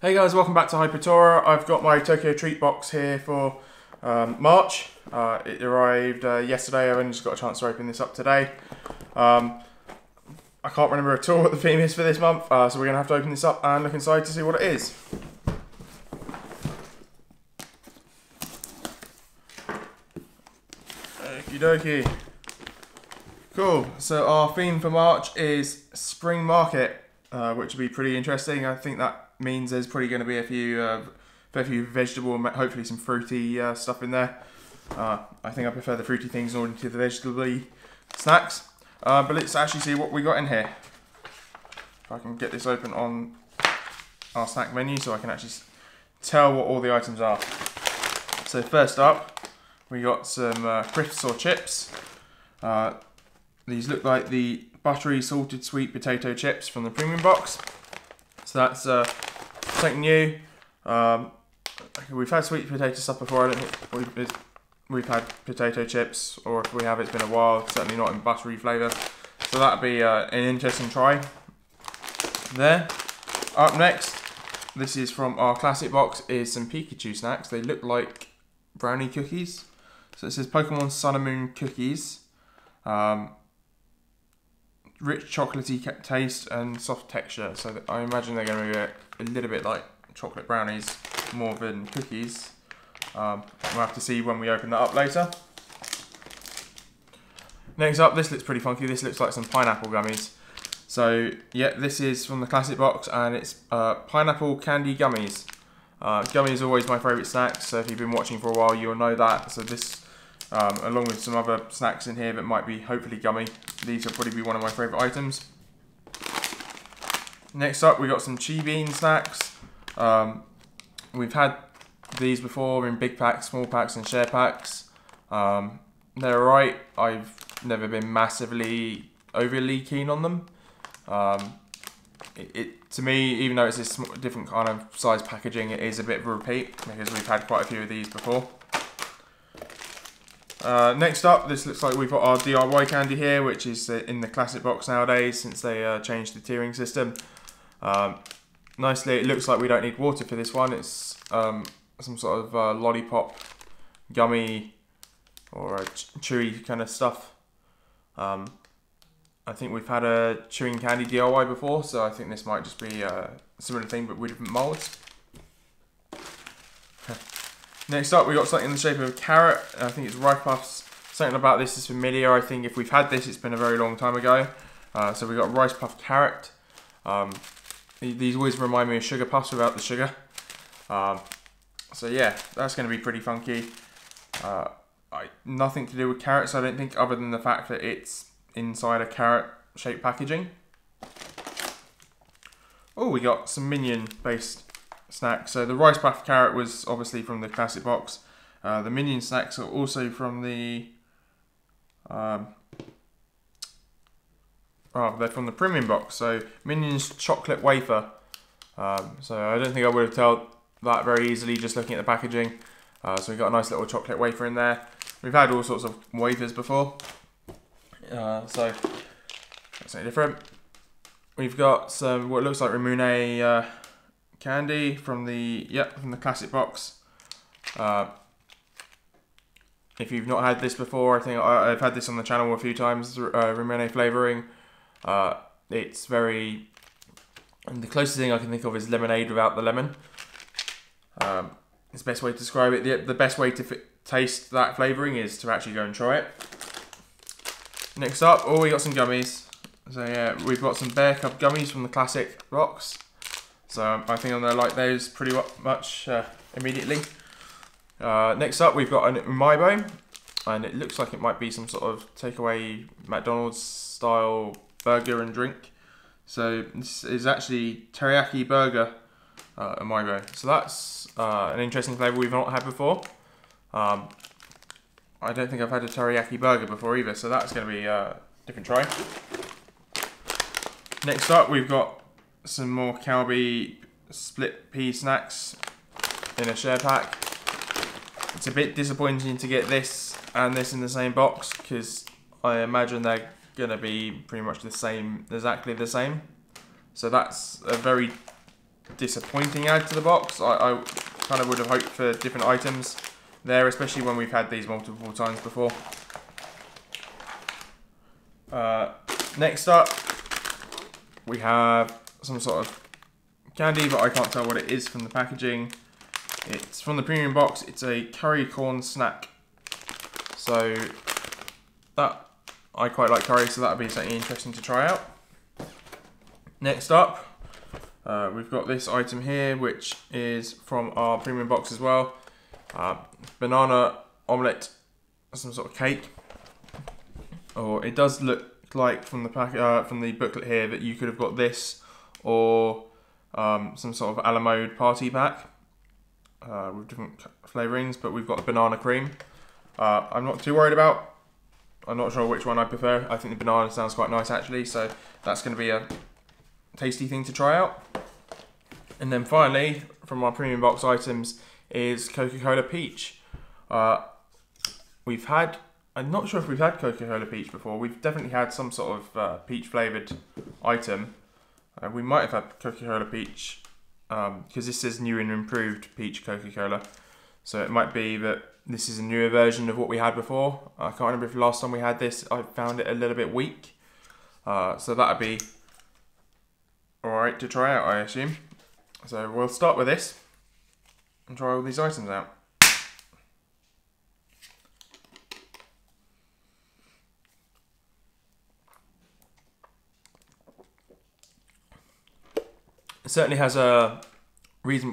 Hey guys, welcome back to HyperTora. I've got my Tokyo treat box here for March. It arrived yesterday. I've only just got a chance to open this up today. I can't remember at all what the theme is for this month, so we're going to have to open this up and look inside to see what it is. Okie dokie. Cool, so our theme for March is Spring Market, which will be pretty interesting. I think that means there's probably going to be a few vegetable and hopefully some fruity stuff in there. I think I prefer the fruity things in order to the vegetable snacks. But let's actually see what we got in here. If I can get this open on our snack menu so I can actually tell what all the items are. So first up, we got some crisps or chips. These look like the buttery salted sweet potato chips from the premium box. So that's something new. We've had sweet potato stuff before. I don't think we've had potato chips, or if we have, it's been a while. Certainly not in buttery flavour. So that'd be an interesting try. There. Up next, this is from our classic box, is some Pikachu snacks. They look like brownie cookies. So it says Pokemon Sun and Moon cookies. Rich chocolatey taste and soft texture, so I imagine they're going to be a little bit like chocolate brownies more than cookies. We'll have to see when we open that up later. Next up, this looks pretty funky. This looks like some pineapple gummies. So yeah, this is from the classic box and it's pineapple candy gummies. Gummy is always my favourite snack, so if you've been watching for a while you'll know that. So this, along with some other snacks in here that might be hopefully gummy, these will probably be one of my favourite items. Next up, we got some Chi Bean snacks. We've had these before in big packs, small packs and share packs. They're alright. I've never been massively overly keen on them. To me, even though it's this different kind of size packaging, it is a bit of a repeat because we've had quite a few of these before. Next up, this looks like we've got our DIY candy here, which is in the classic box nowadays since they changed the tiering system. Nicely, it looks like we don't need water for this one. It's some sort of lollipop, gummy, or chewy kind of stuff. I think we've had a chewing candy DIY before, so I think this might just be a similar thing but with different moulds. Next up, we got something in the shape of a carrot. I think it's Rice Puffs. Something about this is familiar. I think if we've had this, it's been a very long time ago. So we got Rice Puff carrot. These always remind me of sugar puffs without the sugar. So yeah, that's going to be pretty funky. Nothing to do with carrots, I don't think, other than the fact that it's inside a carrot-shaped packaging. Oh, we got some Minion-based snacks. So the Rice Puff carrot was obviously from the classic box. The Minion snacks are also from the they're from the premium box. So Minions chocolate wafer. So I don't think I would have told that very easily just looking at the packaging. So we've got a nice little chocolate wafer in there. We've had all sorts of wafers before. So that's no different. We've got some what looks like Ramune candy from the classic box. If you've not had this before, I think I've had this on the channel a few times. Ramune flavouring. It's very. And the closest thing I can think of is lemonade without the lemon. It's the best way to describe it. The best way to taste that flavouring is to actually go and try it. Next up, we got some gummies. So yeah, we've got some Bear Cub gummies from the classic box. So I think I'm going to like those pretty much immediately. Next up, we've got an Umaibo, and it looks like it might be some sort of takeaway McDonald's style burger and drink. So this is actually teriyaki burger Umaibo. So that's an interesting flavour we've not had before. I don't think I've had a teriyaki burger before either, so that's going to be a different try. Next up, we've got some more Calbee split pea snacks in a share pack. It's a bit disappointing to get this and this in the same box because I imagine they're going to be pretty much the same, exactly the same. So that's a very disappointing add to the box. I kind of would have hoped for different items there, especially when we've had these multiple times before. Next up, we have some sort of candy, but I can't tell what it is from the packaging. It's from the premium box. It's a curry corn snack. So that, I quite like curry, so that would be something interesting to try out. Next up, we've got this item here, which is from our premium box as well. Banana omelette, some sort of cake. Or it does look like from the from the booklet here that you could have got this or some sort of a la mode party pack with different flavourings, but we've got the banana cream. I'm not too worried about. I'm not sure which one I prefer. I think the banana sounds quite nice actually, so that's going to be a tasty thing to try out. And then finally, from our premium box items, is Coca-Cola Peach. I'm not sure if we've had Coca-Cola Peach before. We've definitely had some sort of peach flavoured item. We might have had Coca-Cola Peach, because this says new and improved peach Coca-Cola. So it might be that this is a newer version of what we had before. I can't remember if last time we had this, I found it a little bit weak. So that'd be alright to try out, I assume. So we'll start with this and try all these items out. It certainly has a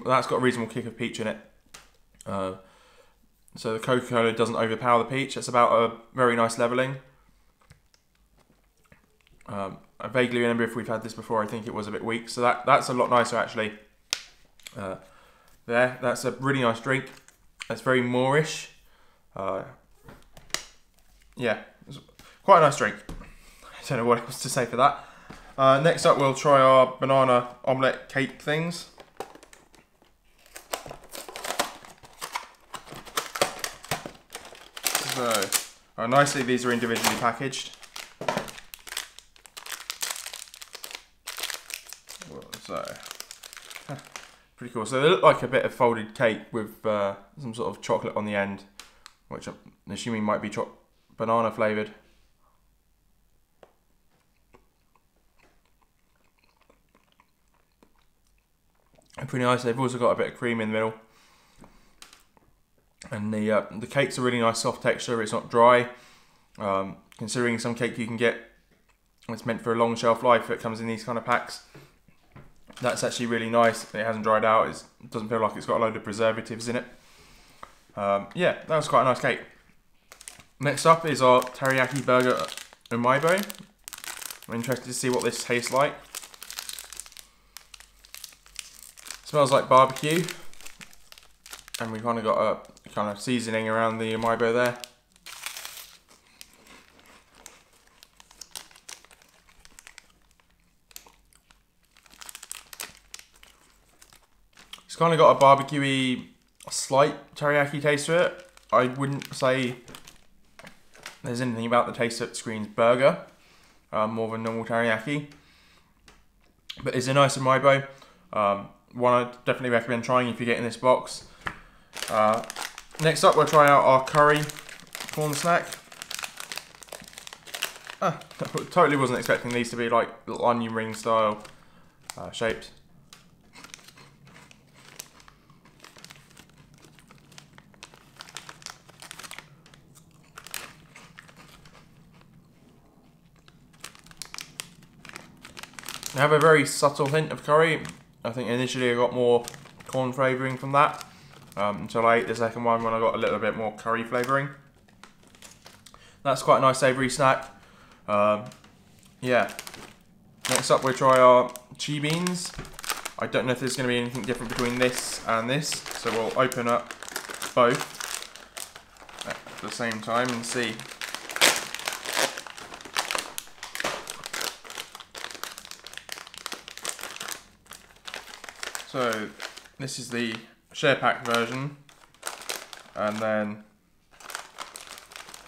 that's got a reasonable kick of peach in it. So the Coca-Cola doesn't overpower the peach. It's about a very nice leveling. I vaguely remember if we've had this before, I think it was a bit weak. So that's a lot nicer actually. That's a really nice drink. It's very Moorish. Yeah, it's quite a nice drink. I don't know what else to say for that. Next up, we'll try our banana omelette cake things. So, nicely these are individually packaged. So, pretty cool. So they look like a bit of folded cake with some sort of chocolate on the end, which I'm assuming might be banana flavoured. Pretty nice. They've also got a bit of cream in the middle, and the cake's a really nice soft texture. It's not dry. Considering some cake you can get, it's meant for a long shelf life. It comes in these kind of packs. That's actually really nice. It hasn't dried out. It doesn't feel like it's got a load of preservatives in it. Yeah, that was quite a nice cake. Next up is our teriyaki burger umaibo. I'm interested to see what this tastes like. Smells like barbecue, and we've kind of got a kind of seasoning around the umaibo there. It's kind of got a barbecue-y, slight teriyaki taste to it. I wouldn't say there's anything about the taste that screams burger, more than normal teriyaki. But it's a nice umaibo. One I'd definitely recommend trying if you get in this box. Next up, we'll try out our curry corn snack. Totally wasn't expecting these to be like little onion ring style shaped. They have a very subtle hint of curry. I think initially I got more corn flavouring from that, until I ate the second one when I got a little bit more curry flavouring. That's quite a nice savoury snack. Yeah. Next up we'll try our chi beans. I don't know if there's going to be anything different between this and this, so we'll open up both at the same time and see. So this is the share pack version, and then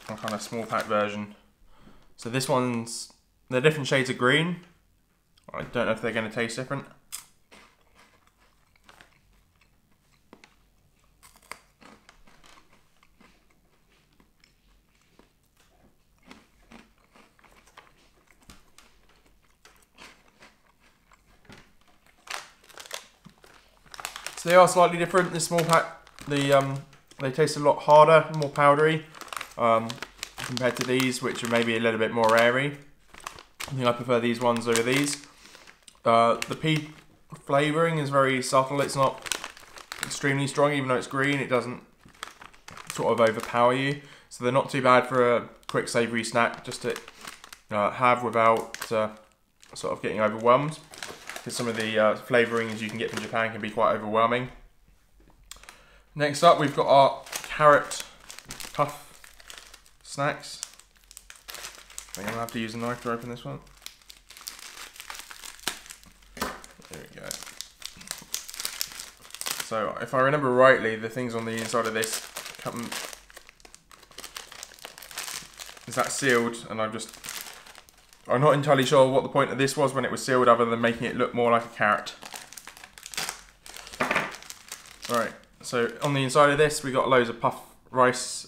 a kind of small pack version. So this one's, they're different shades of green. I don't know if they're going to taste different. So they are slightly different. The small pack, they taste a lot harder, more powdery, compared to these, which are maybe a little bit more airy. I think I prefer these ones over these. The pea flavouring is very subtle. It's not extremely strong, even though it's green. It doesn't sort of overpower you. So they're not too bad for a quick savoury snack, just to have without sort of getting overwhelmed. Because some of the flavourings you can get from Japan can be quite overwhelming. Next up, we've got our carrot puff snacks. I think I'm going to have to use a knife to open this one. There we go. So, if I remember rightly, the things on the inside of this come... Is that sealed? And I'm not entirely sure what the point of this was when it was sealed, other than making it look more like a carrot. Alright, so on the inside of this, we got loads of puff rice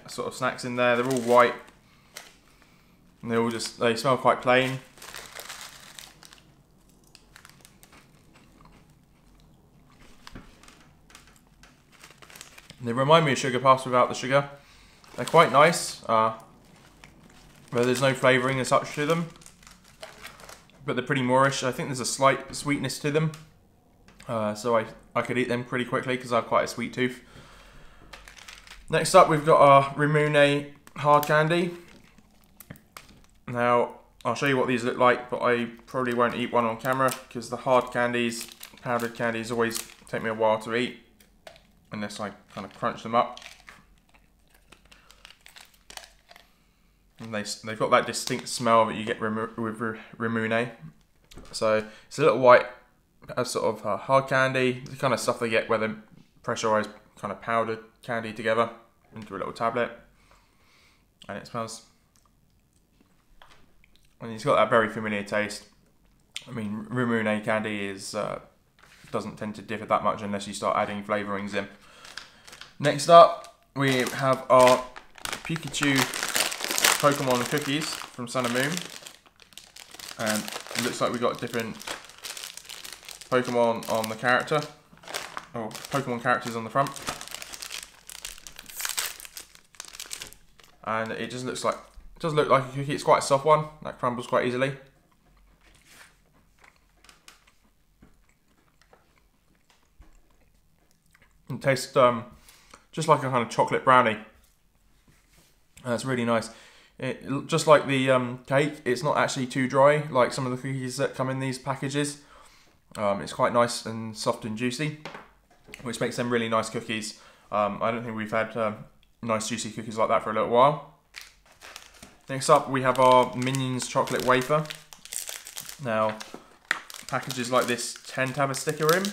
sort of snacks in there. They're all white. And they smell quite plain. They remind me of sugar puffs without the sugar. They're quite nice, but there's no flavouring as such to them. But they're pretty moreish. I think there's a slight sweetness to them. So I could eat them pretty quickly because I have quite a sweet tooth. Next up, we've got our Rimune hard candy. Now, I'll show you what these look like, but I probably won't eat one on camera because the hard candies, powdered candies, always take me a while to eat unless I kind of crunch them up. And they've got that distinct smell that you get with Rimune. So it's a little white sort of hard candy, the kind of stuff they get where they pressurized kind of powdered candy together into a little tablet. And it smells... And it's got that very familiar taste. I mean, Rimune candy doesn't tend to differ that much unless you start adding flavourings in. Next up, we have our Pikachu Pokemon cookies from Sun and Moon. And it looks like we've got different Pokemon on the character, or Pokemon characters on the front. And it just looks like... It does look like a cookie. It's quite a soft one that crumbles quite easily. It tastes just like a kind of chocolate brownie. That's really nice. Just like the cake, it's not actually too dry like some of the cookies that come in these packages. It's quite nice and soft and juicy, which makes them really nice cookies. I don't think we've had nice juicy cookies like that for a little while. Next up, we have our Minions chocolate wafer. Now, packages like this tend to have a sticker in.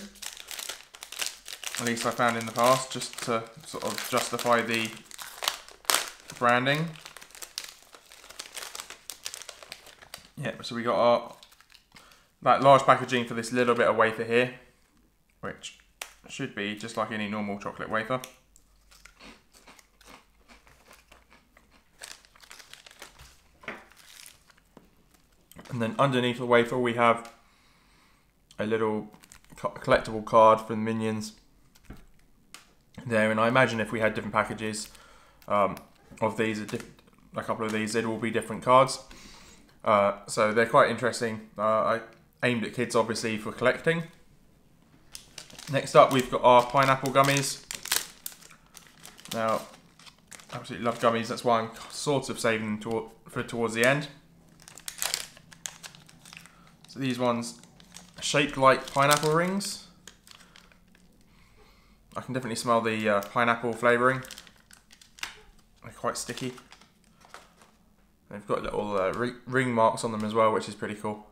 At least I found in the past, just to sort of justify the branding. Yeah, so we got that large packaging for this little bit of wafer here, which should be just like any normal chocolate wafer. And then underneath the wafer we have a little collectible card for the Minions there, and I imagine if we had different packages of these, a couple of these, they'd all be different cards. So they're quite interesting. I aimed at kids obviously for collecting. Next up we've got our pineapple gummies. Now, I absolutely love gummies, that's why I'm sort of saving them for towards the end. So these ones are shaped like pineapple rings. I can definitely smell the pineapple flavouring. They're quite sticky. They've got little ring marks on them as well, which is pretty cool.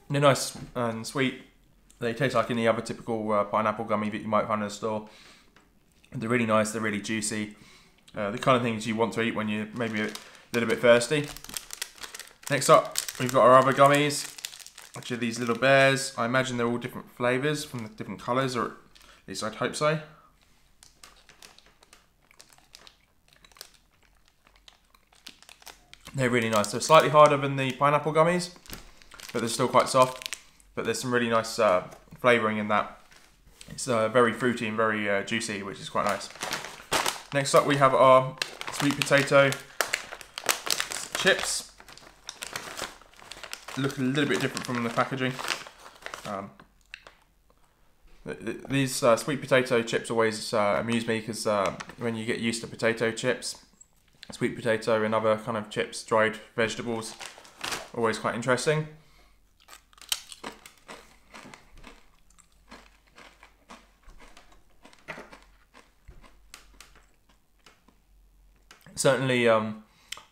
They're nice and sweet. They taste like any other typical pineapple gummy that you might find in a store. They're really nice, they're really juicy. The kind of things you want to eat when you're maybe a little bit thirsty. Next up, we've got our other gummies, which are these little bears. I imagine they're all different flavours from the different colours, or at least I'd hope so. They're really nice. They're slightly harder than the pineapple gummies, but they're still quite soft. But there's some really nice flavouring in that. It's very fruity and very juicy, which is quite nice. Next up we have our sweet potato chips. Look a little bit different from the packaging. These sweet potato chips always amuse me because when you get used to potato chips, sweet potato and other kind of chips, dried vegetables, always quite interesting. Certainly a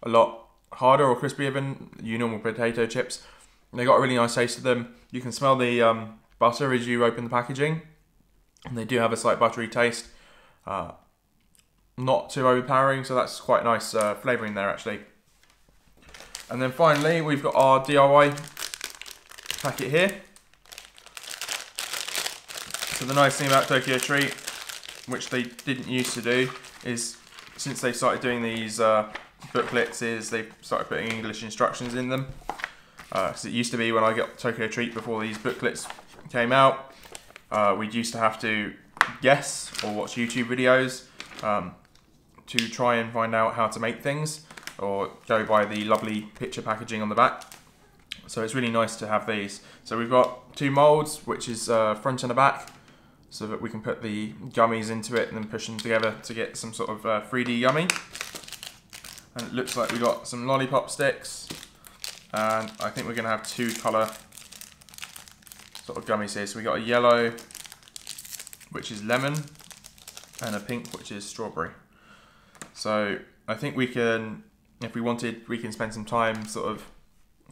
lot harder or crispier than your normal potato chips. They got a really nice taste to them. You can smell the butter as you open the packaging, and they do have a slight buttery taste. Not too overpowering, so that's quite nice flavouring there actually. And then finally we've got our DIY packet here. So the nice thing about Tokyo Treat, which they didn't used to do, is since they started doing these booklets, is they've started putting English instructions in them. Because it used to be when I got Tokyo Treat before these booklets came out, we'd used to have to guess or watch YouTube videos to try and find out how to make things, or go by the lovely picture packaging on the back. So it's really nice to have these. So we've got two molds, which is front and a back, so that we can put the gummies into it and then push them together to get some sort of 3D gummy. And it looks like we got some lollipop sticks, and I think we're going to have two colour sort of gummies here. So we got a yellow, which is lemon, and a pink, which is strawberry. So I think we can, if we wanted, we can spend some time sort of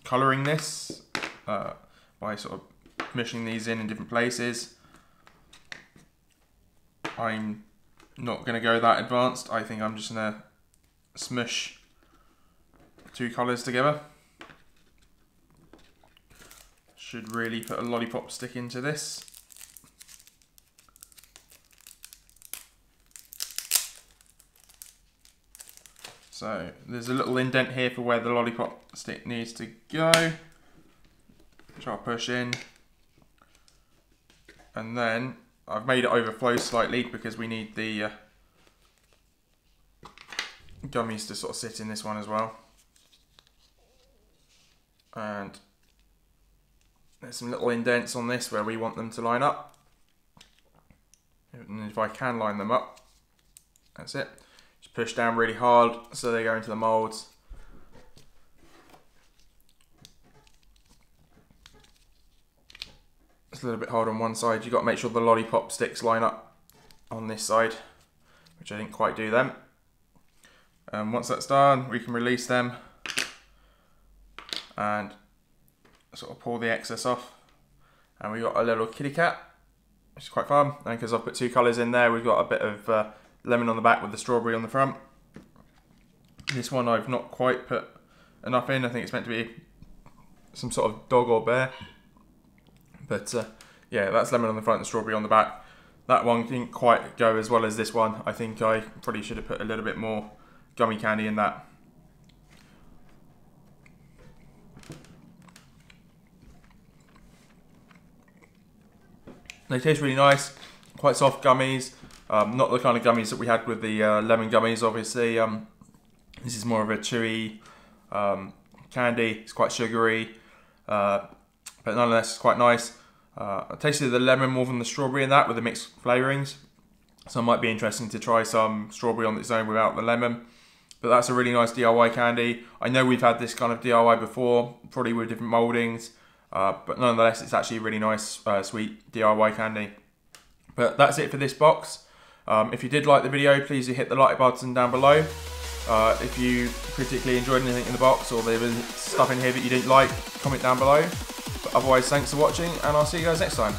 colouring this by sort of mushing these in different places. I'm not going to go that advanced. I think I'm just going to smush two colours together. Should really put a lollipop stick into this. So there's a little indent here for where the lollipop stick needs to go, which I'll push in. And then I've made it overflow slightly because we need the gummies to sort of sit in this one as well. And there's some little indents on this where we want them to line up. And if I can line them up, that's it. Just push down really hard so they go into the molds. It's a little bit hard on one side. You've got to make sure the lollipop sticks line up on this side, which I didn't quite do them. And once that's done, we can release them and sort of pull the excess off. And we've got a little kitty cat, which is quite fun. And because I've put two colours in there, we've got a bit of lemon on the back with the strawberry on the front. This one I've not quite put enough in. I think it's meant to be some sort of dog or bear. But yeah, that's lemon on the front and strawberry on the back. That one didn't quite go as well as this one. I think I probably should have put a little bit more gummy candy in that. They taste really nice, quite soft gummies. Not the kind of gummies that we had with the lemon gummies, obviously. This is more of a chewy candy. It's quite sugary, but nonetheless it's quite nice. I tasted the lemon more than the strawberry in that with the mixed flavourings. So it might be interesting to try some strawberry on its own without the lemon. But that's a really nice DIY candy. I know we've had this kind of DIY before, probably with different mouldings. But nonetheless, it's actually a really nice, sweet DIY candy. But that's it for this box. If you did like the video, please do hit the like button down below. If you particularly enjoyed anything in the box, or there was stuff in here that you didn't like, comment down below. But otherwise, thanks for watching, and I'll see you guys next time.